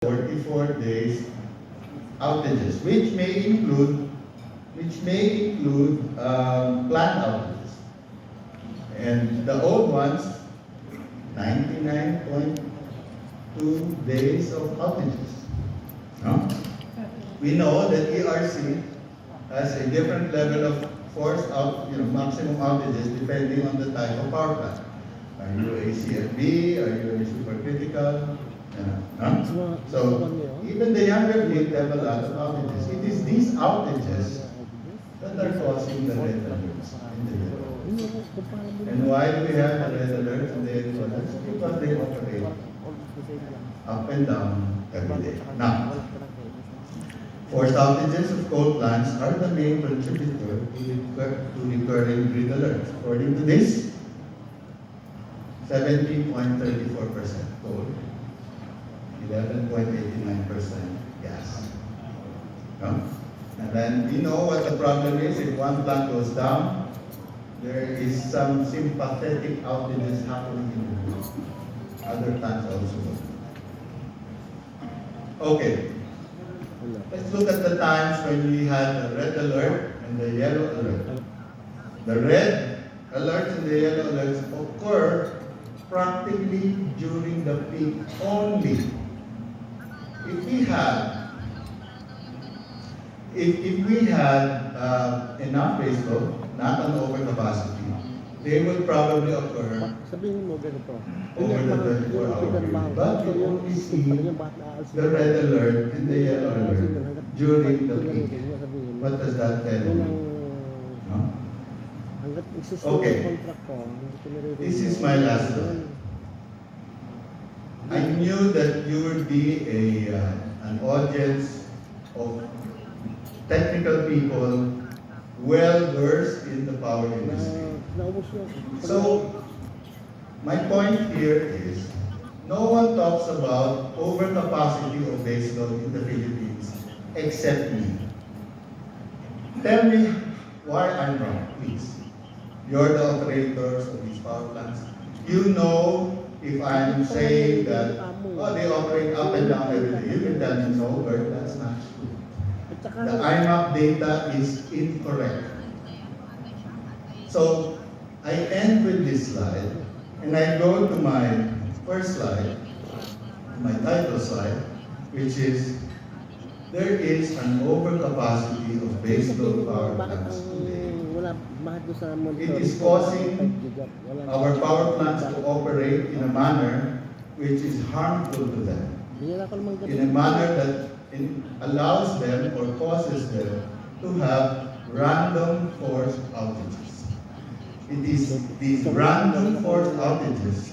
44 days outages, which may include planned outages, and the old ones 99.2 days of outages. No? We know that ERC has a different level of forced out, maximum outages depending on the type of power plant. Are you a CFB? Are you a supercritical? No? So even the younger fleet have a lot of outages. It is these outages that are causing the red alerts in the yellow. And why do we have the red alerts and the yellow alerts? Because they operate up and down every day. Now, forced outages of coal plants are the main contributor to recurring grid alerts. According to this, 70.34% coal, 11.89% gas. No? And then we know what the problem is. If one plant goes down, there is some sympathetic outages happening in the grid. Other plants also go. Okay. Let's look at the times when we had the red alert and the yellow alert. The red alerts and the yellow alerts occur practically during the peak only. If we had enough base load, not an overcapacity, they will probably occur over the 24-hour period. But we only see the red alert and the yellow alert during the peak. What does that tell you? No? Okay. This is my last slide. I knew that you would be an audience of technical people well versed in the power industry. So, my point here is, no one talks about overcapacity of baseload in the Philippines except me. Tell me why I'm wrong, please. You're the operators of these power plants. You know if I'm saying that they operate up and down every day. You can tell me no, but that's not true. The IMAP data is incorrect. So I end with this slide, and I go to my first slide, my title slide, which is, there is an overcapacity of baseload power plants today. It is causing our power plants to operate in a manner which is harmful to them, in a manner that allows them or causes them to have random forced outages. It is these random forced outages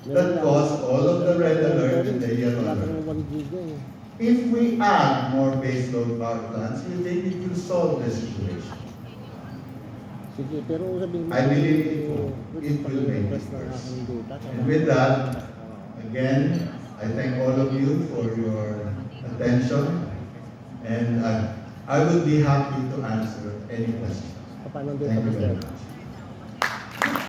that cause all of the red alert and the yellow alert. If we add more baseload power plants, you think it will solve the situation? I believe it will make it worse. And with that, again, I thank all of you for your attention, and I would be happy to answer any questions. Thank you very much.